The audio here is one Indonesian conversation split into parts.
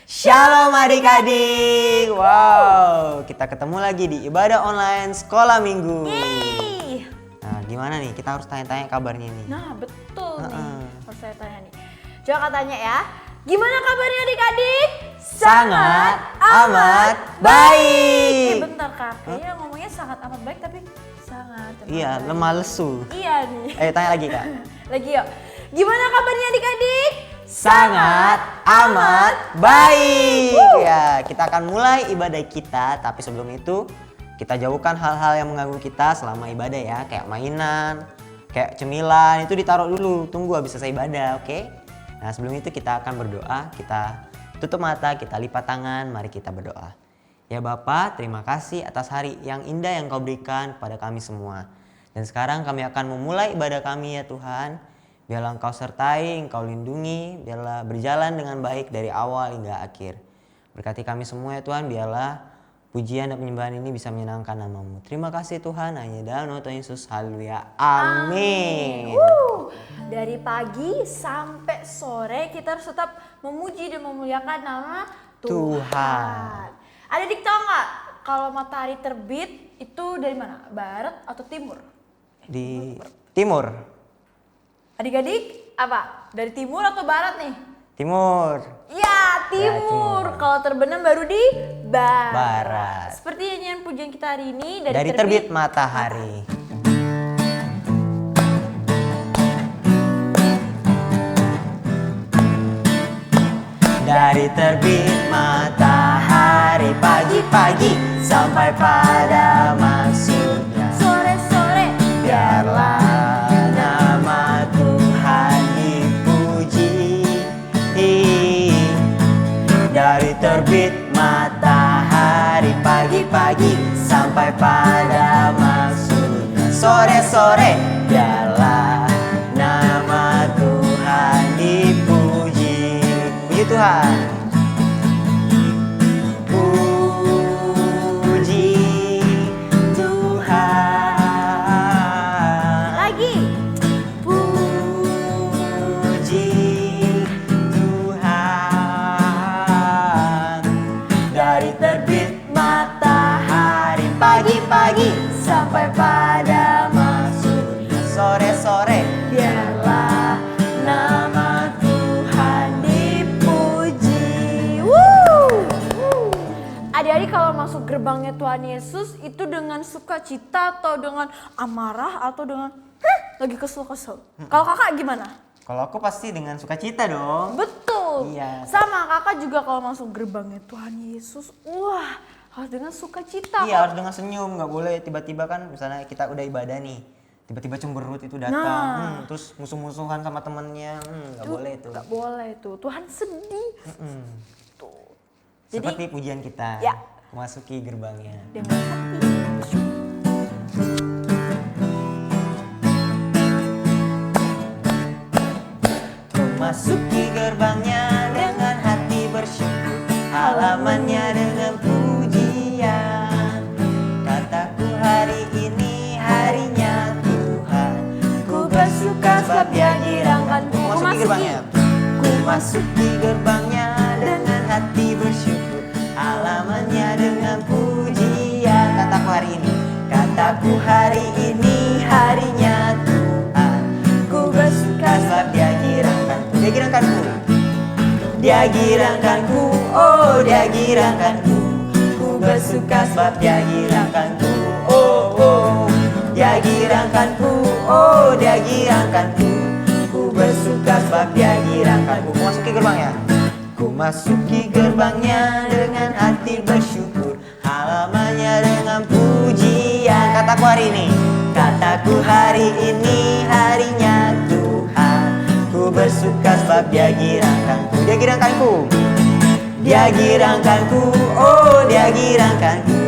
Shalom adik-adik. Wow, kita ketemu lagi di ibadah online sekolah minggu. Yeay. Nah, gimana nih? Kita harus tanya-tanya kabarnya nih. Nah, betul nih. Harus saya tanya nih. Coba katanya ya. Gimana kabarnya adik-adik? Sangat amat baik. Bentar Kak, kayaknya ngomongnya sangat amat baik tapi sangat amat Iya, baik. lemah lesu. Iya nih. Ayo tanya lagi, Kak. Lagi yuk. Gimana kabarnya adik-adik? Sangat amat baik. Ya, kita akan mulai ibadah kita, tapi sebelum itu kita jauhkan hal-hal yang mengganggu kita selama ibadah ya, kayak mainan, kayak cemilan, itu ditaruh dulu, tunggu habis selesai ibadah, oke? Nah, sebelum itu kita akan berdoa, kita tutup mata, kita lipat tangan, mari kita berdoa. Ya Bapa, terima kasih atas hari yang indah yang Kau berikan kepada kami semua. Dan sekarang kami akan memulai ibadah kami ya Tuhan. Biarlah Engkau sertai, Engkau lindungi, biarlah berjalan dengan baik dari awal hingga akhir. Berkati kami semua ya Tuhan, biarlah pujian dan penyembahan ini bisa menyenangkan nama-Mu. Terima kasih Tuhan, hanya dalam nama Tuhan Yesus, haleluya, amin. Dari pagi sampai sore kita harus tetap memuji dan memuliakan nama Tuhan. Adik tahu nggak kalau matahari terbit itu dari mana? Barat atau timur? Di timur. Adik-adik apa? Dari timur atau barat nih? Timur. Ya, timur. timur. Kalau terbenam baru di barat. Barat. Seperti nyanyian pujian kita hari ini Dari terbit matahari. Dari terbit matahari pagi-pagi sampai pada maksudnya sore-sore. biarlah nama Tuhan dipuji. Dari terbit matahari pagi-pagi sampai pada maksudnya sore-sore biarlah nama Tuhan dipuji. Puji Tuhan. Puji Tuhan. Lagi. Puji Tuhan. Dari terbit matahari pagi-pagi sampai pada maksudnya sore-sore biarlah nama Tuhan dipuji. Adik-adik kalau masuk gerbangnya Tuhan Yesus itu dengan sukacita atau dengan amarah atau dengan lagi kesel-kesel? Kalau kakak gimana? Kalau aku pasti dengan sukacita dong. Betul. Iya. Sama kakak juga kalau masuk gerbangnya Tuhan Yesus, wah harus dengan sukacita. Iya, harus dengan senyum, nggak boleh tiba-tiba kan misalnya kita udah ibadah nih, tiba-tiba cemberut itu datang, terus musuh-musuhan sama temennya, nggak boleh itu. Gak boleh itu, Tuhan sedih. Tuh. Jadi Seperti pujian kita, Ya. memasuki gerbangnya. dengan hati. Memasuki gerbangnya dengan hati bersyukur, halamannya dengan pujian. Kataku hari ini harinya Tuhan, ku bersuka sebab Dia dirangkanku. Memasuki gerbangnya. Ku masuki gerbangnya dengan hati bersyukur, halamannya dengan pujian. Kataku hari ini, kataku hari ini harinya Tuhan, ku bersuka sebab Dia girangkanku. Dia girangkanku. Dia girangkanku, oh Dia girangkanku. Ku bersuka sebab Dia girangkanku, oh oh. Dia girangkanku, oh Dia girangkanku. Ku bersuka sebab Dia girangkanku. Ku masuki gerbangnya. Ku masuki gerbangnya dengan hati bersyukur, halamannya dengan pujian. Kataku hari ini, kataku hari ini harinya Tuhan, ku bersuka sebab Dia girangkanku. Dia girangkanku. Dia girangkanku, oh Dia girangkanku.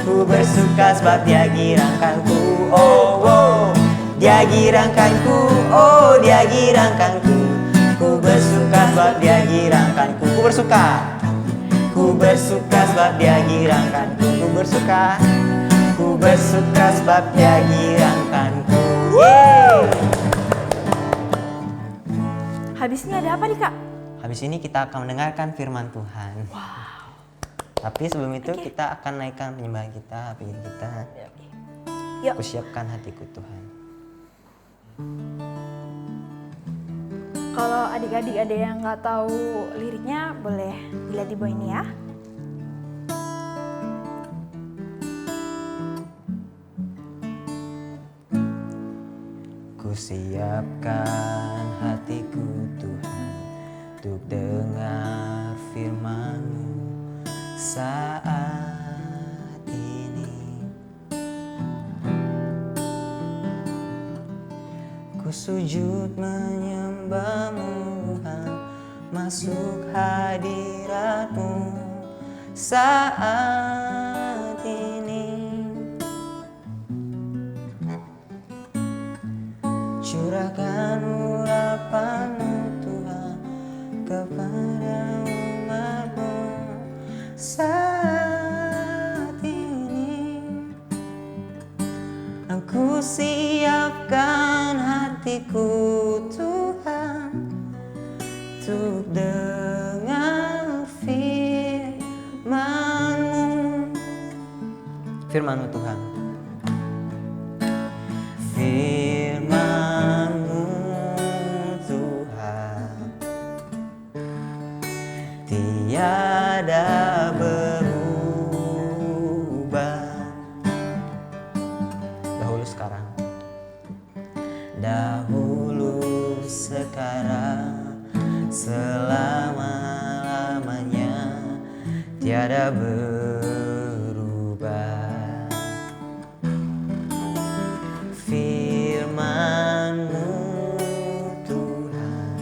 Ku bersuka sebab Dia girangkanku, oh oh. Dia girangkanku, oh Dia girangkanku. Ku bersuka sebab Dia girangkanku. Ku bersuka. Ku bersuka sebab Dia girangkanku. Ku bersuka. Ku bersuka sebab Dia girangkanku. Yeay. Habisnya ada apa nih kak? Habis ini kita akan mendengarkan firman Tuhan. Tapi sebelum itu kita akan naikkan penyembahan kita, pikir kita. Yuk. Kusiapkan hatiku Tuhan. Kalau adik-adik ada yang nggak tahu liriknya, boleh dilihat di bawah ini ya. Kusiapkan hatiku Tuhan untuk dengar firman-Mu saat ini. Ku sujud menyembah-Mu Tuhan, masuk hadirat-Mu saat ini. Curahkan urapan-Mu Tuhan kepada umat-Mu saat ini. Aku siapkan hatiku Tuhan untuk dengar firman-Mu. Firman-Mu Tuhan. Firman-Mu Tuhan tiada berubah. Dahulu sekarang, dahulu sekarang, selama-lamanya tiada berubah. Firman-Mu Tuhan,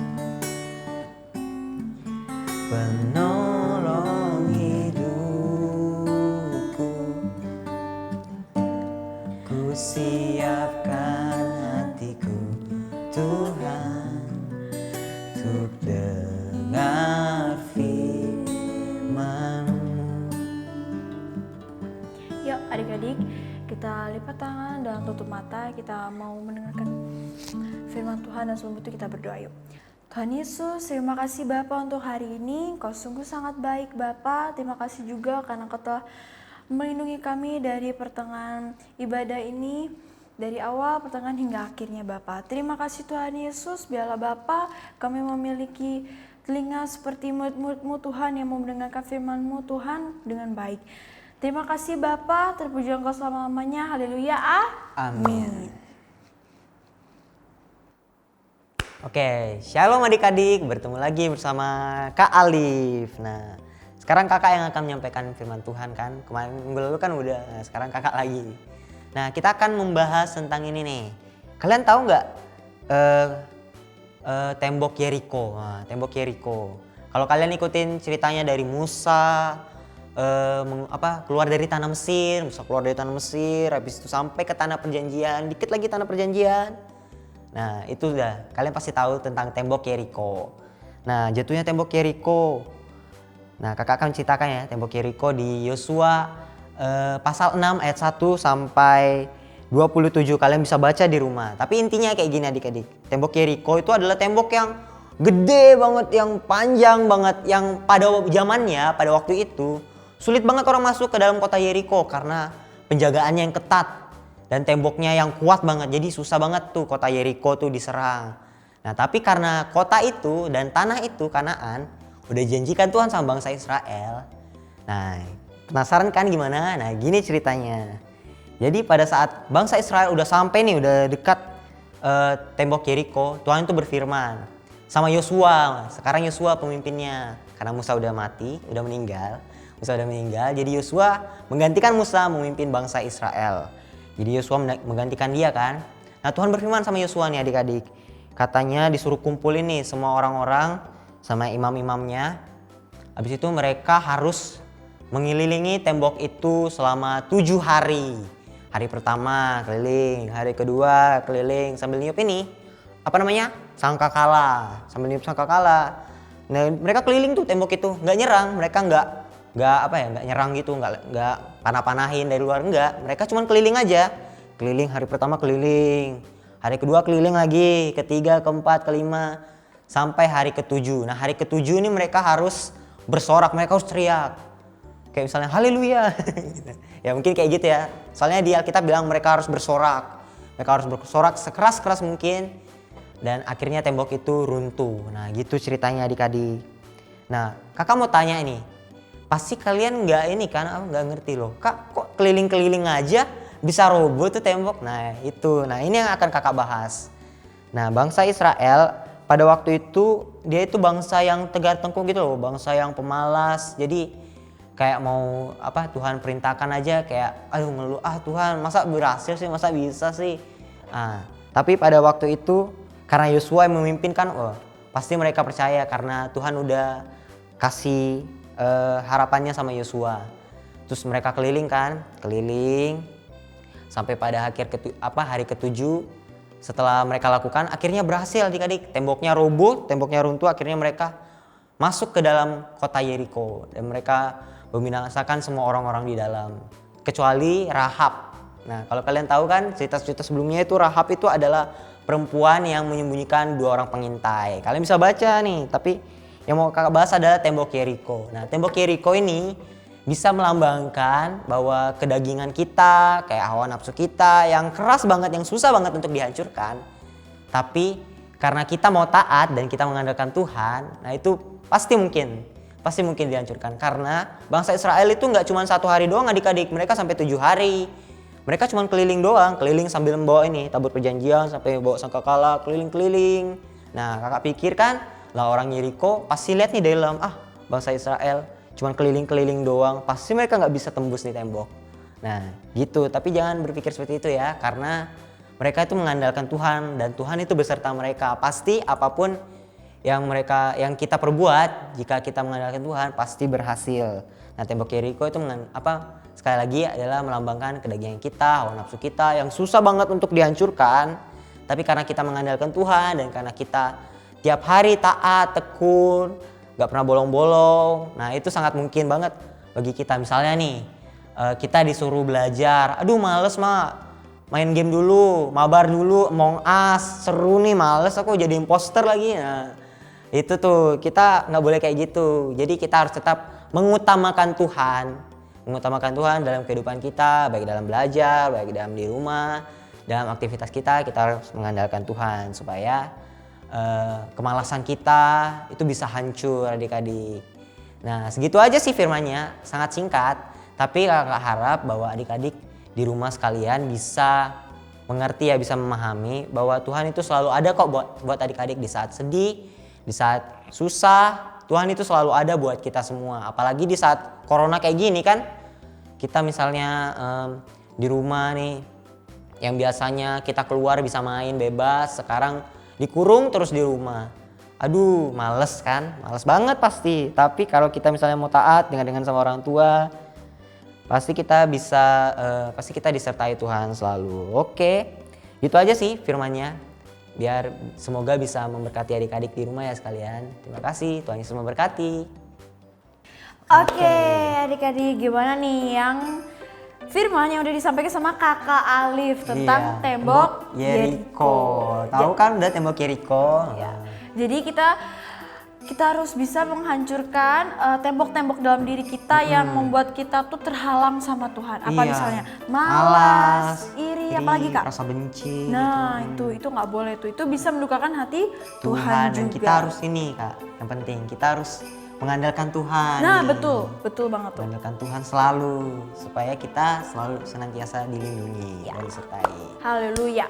penolong hidupku. Ku siapkan hatiku Tuhan untuk dengar firman-Mu. Yuk adik-adik, kita lipat tangan dan tutup mata. Kita mau mendengarkan firman Tuhan dan sebelum itu kita berdoa yuk. Tuhan Yesus, terima kasih Bapa untuk hari ini. Kau sungguh sangat baik Bapa. Terima kasih juga karena Kau telah melindungi kami dari pertengahan ibadah ini, dari awal, pertengahan hingga akhirnya Bapa. Terima kasih Tuhan Yesus, biarlah Bapa kami memiliki telinga seperti murid-murid-Mu Tuhan yang mau mendengarkan firman-Mu Tuhan dengan baik. Terima kasih Bapa, terpuji Engkau selama-lamanya. Haleluya. Amin. Oke, shalom adik-adik, bertemu lagi bersama Kak Alif. Nah, sekarang kakak yang akan menyampaikan firman Tuhan kan. Kemarin minggu lalu kan udah, nah sekarang kakak lagi. Nah, kita akan membahas tentang ini nih. Kalian tahu nggak tembok Yeriko? Nah, tembok Yeriko. Kalau kalian ikutin ceritanya dari Musa, keluar dari tanah Mesir, habis itu sampai ke tanah perjanjian, dikit lagi tanah perjanjian. Nah itu udah, kalian pasti tahu tentang tembok Yeriko. Nah jatuhnya tembok Yeriko. Nah kakak akan ceritakan ya tembok Yeriko di Yosua pasal 6 ayat 1 sampai 27. Kalian bisa baca di rumah. Tapi intinya kayak gini adik-adik. Tembok Yeriko itu adalah tembok yang gede banget, yang panjang banget, yang pada zamannya, pada waktu itu sulit banget orang masuk ke dalam kota Yeriko karena penjagaannya yang ketat. Dan temboknya yang kuat banget, jadi susah banget tuh kota Yeriko tuh diserang. Nah tapi karena kota itu dan tanah itu Kanaan udah dijanjikan Tuhan sama bangsa Israel. Nah penasaran kan gimana? Nah gini ceritanya. Jadi pada saat bangsa Israel udah sampai nih, udah dekat tembok Yeriko, Tuhan itu berfirman sama Yosua. Sekarang Yosua pemimpinnya karena Musa udah mati, udah meninggal. Jadi Yosua menggantikan Musa memimpin bangsa Israel. Jadi Yosua menggantikan dia kan. Nah Tuhan berfirman sama Yosua nih adik-adik. Katanya disuruh kumpulin nih semua orang-orang sama imam-imamnya. Habis itu mereka harus mengelilingi tembok itu selama 7 hari. Hari pertama keliling, hari kedua keliling sambil niup ini. Sangkakala. Sambil niup sangkakala. Nah mereka keliling tuh tembok itu. Nggak nyerang, mereka nggak nyerang gitu, nggak panah-panahin dari luar, enggak. Mereka cuma keliling aja. Keliling hari pertama keliling, hari kedua keliling lagi, ketiga, keempat, kelima, sampai hari ke-7. Nah hari ke-7 ini mereka harus bersorak, mereka harus teriak. Kayak misalnya haleluya. Ya mungkin kayak gitu ya. Soalnya di Alkitab bilang mereka harus bersorak. Mereka harus bersorak sekeras-keras mungkin. Dan akhirnya tembok itu runtuh. Nah gitu ceritanya adik-adik. Nah kakak mau tanya ini. Pasti kalian nggak ini kan, aku nggak ngerti loh. Kak kok keliling-keliling aja bisa roboh tuh tembok. Nah itu, nah ini yang akan kakak bahas. Nah bangsa Israel pada waktu itu dia itu bangsa yang tegar tengkuk gitu loh. Bangsa yang pemalas. Jadi kayak mau apa Tuhan perintahkan aja kayak aduh ngeluh, Tuhan masa berhasil sih, masa bisa sih. Tapi pada waktu itu karena Yosua yang memimpin kan, pasti mereka percaya karena Tuhan udah kasih harapannya sama Yosua. Terus mereka keliling sampai pada hari ke-7 setelah mereka lakukan akhirnya berhasil adik-adik, temboknya roboh, temboknya runtuh, akhirnya mereka masuk ke dalam kota Yeriko dan mereka membinasakan semua orang-orang di dalam kecuali Rahab. Nah kalau kalian tahu kan cerita-cerita sebelumnya itu Rahab itu adalah perempuan yang menyembunyikan 2 orang pengintai. Kalian bisa baca nih, tapi yang mau kakak bahas adalah tembok Yeriko. Nah tembok Yeriko ini bisa melambangkan bahwa kedagingan kita, kayak hawa nafsu kita yang keras banget, yang susah banget untuk dihancurkan. Tapi karena kita mau taat dan kita mengandalkan Tuhan, nah itu pasti mungkin dihancurkan. Karena bangsa Israel itu nggak cuma 1 hari doang adik-adik, mereka sampai 7 hari. Mereka cuma keliling doang, keliling sambil membawa ini tabut perjanjian, sampai bawa sangkakala, keliling-keliling. Nah kakak pikir kan, lah orang Yeriko pasti lihat nih dalam, bangsa Israel cuma keliling-keliling doang, pasti mereka nggak bisa tembus nih tembok. Nah gitu, tapi jangan berpikir seperti itu ya, karena mereka itu mengandalkan Tuhan dan Tuhan itu beserta mereka. Pasti apapun yang kita perbuat, jika kita mengandalkan Tuhan pasti berhasil. Nah tembok Yeriko itu sekali lagi adalah melambangkan kedagingan kita, hawa nafsu kita yang susah banget untuk dihancurkan. Tapi karena kita mengandalkan Tuhan dan karena kita tiap hari taat, tekun, gak pernah bolong-bolong, nah itu sangat mungkin banget bagi kita. Misalnya nih kita disuruh belajar, aduh males main game dulu, mabar dulu, Among Us, seru nih, males aku jadi imposter lagi. Nah itu tuh kita gak boleh kayak gitu. Jadi kita harus tetap mengutamakan Tuhan dalam kehidupan kita, baik dalam belajar, baik dalam di rumah, dalam aktivitas kita harus mengandalkan Tuhan supaya kemalasan kita itu bisa hancur adik-adik. Nah segitu aja sih firmannya, sangat singkat. Tapi kakak harap bahwa adik-adik di rumah sekalian bisa mengerti ya, bisa memahami bahwa Tuhan itu selalu ada kok buat adik-adik di saat sedih, di saat susah. Tuhan itu selalu ada buat kita semua. Apalagi di saat corona kayak gini kan, kita misalnya di rumah nih, yang biasanya kita keluar bisa main bebas, sekarang dikurung terus di rumah. Aduh males kan, males banget pasti. Tapi kalau kita misalnya mau taat dengan sama orang tua, pasti kita disertai Tuhan selalu. Oke, gitu aja sih firmannya. Biar semoga bisa memberkati adik-adik di rumah ya sekalian. Terima kasih, Tuhan Yesus memberkati. Oke, adik-adik gimana nih yang firman yang udah disampaikan sama kakak Alif tentang tembok Yeriko. Tahu kan udah tembok Yeriko? Ya. Jadi kita harus bisa menghancurkan tembok-tembok dalam diri kita yang membuat kita tuh terhalang sama Tuhan. Apa misalnya? Malas, iri, apalagi Kak? Rasa benci. Nah, itu nggak boleh tuh. Itu bisa mendukakan hati Tuhan juga. Dan kita harus ini Kak, yang penting kita harus mengandalkan Tuhan. Nah, betul banget tuh. Mengandalkan Tuhan selalu supaya kita selalu senantiasa dilindungi dan disertai. Haleluya.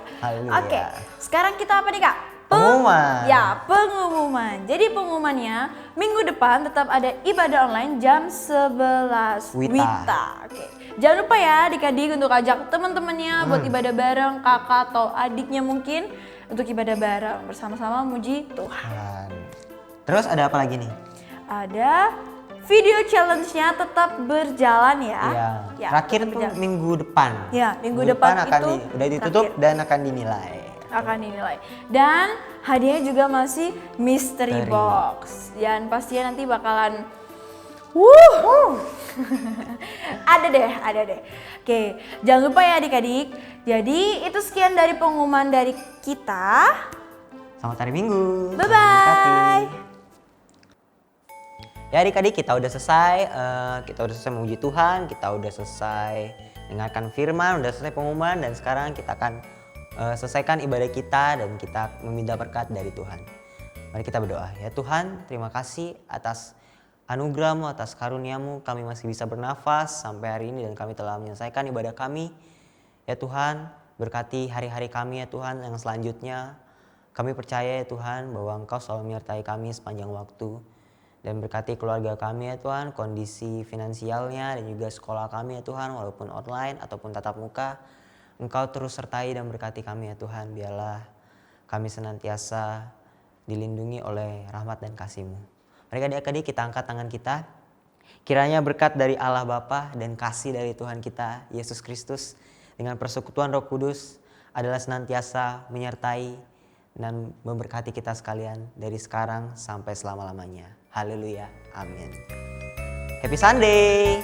Oke, sekarang kita apa nih Kak? Pengumuman. Ya, pengumuman. Jadi pengumumannya minggu depan tetap ada ibadah online jam 11 Wita. Oke. Jangan lupa ya adik-adik untuk ajak teman-temannya buat ibadah bareng, kakak atau adiknya mungkin untuk ibadah bareng bersama-sama muji Tuhan. Terus ada apa lagi nih? Ada video challenge-nya tetap berjalan ya. Ya, terakhir tuh minggu depan. Ya, minggu depan itu udah ditutup dan akan dinilai. Dan hadiahnya juga masih mystery box. Dan pastinya nanti bakalan ada deh. Oke, jangan lupa ya adik-adik. Jadi itu sekian dari pengumuman dari kita. Selamat hari Minggu. Bye-bye. Tuhan memberkati. Ya adik-adik, kita udah selesai. Kita udah selesai memuji Tuhan. Kita udah selesai dengarkan firman, udah selesai pengumuman. Dan sekarang kita akan selesaikan ibadah kita dan kita meminta berkat dari Tuhan. Mari kita berdoa. Ya Tuhan, terima kasih atas anugerah-Mu, atas karunia-Mu. Kami masih bisa bernafas sampai hari ini dan kami telah menyelesaikan ibadah kami. Ya Tuhan, berkati hari-hari kami ya Tuhan yang selanjutnya. Kami percaya ya Tuhan bahwa Engkau selalu menyertai kami sepanjang waktu. Dan berkati keluarga kami ya Tuhan, kondisi finansialnya dan juga sekolah kami ya Tuhan, walaupun online ataupun tatap muka. Engkau terus sertai dan berkati kami ya Tuhan, biarlah kami senantiasa dilindungi oleh rahmat dan kasih-Mu. Mari adik-adik kita angkat tangan kita. Kiranya berkat dari Allah Bapa dan kasih dari Tuhan kita, Yesus Kristus, dengan persekutuan Roh Kudus adalah senantiasa menyertai dan memberkati kita sekalian dari sekarang sampai selama-lamanya. Haleluya. Amin. Happy Sunday.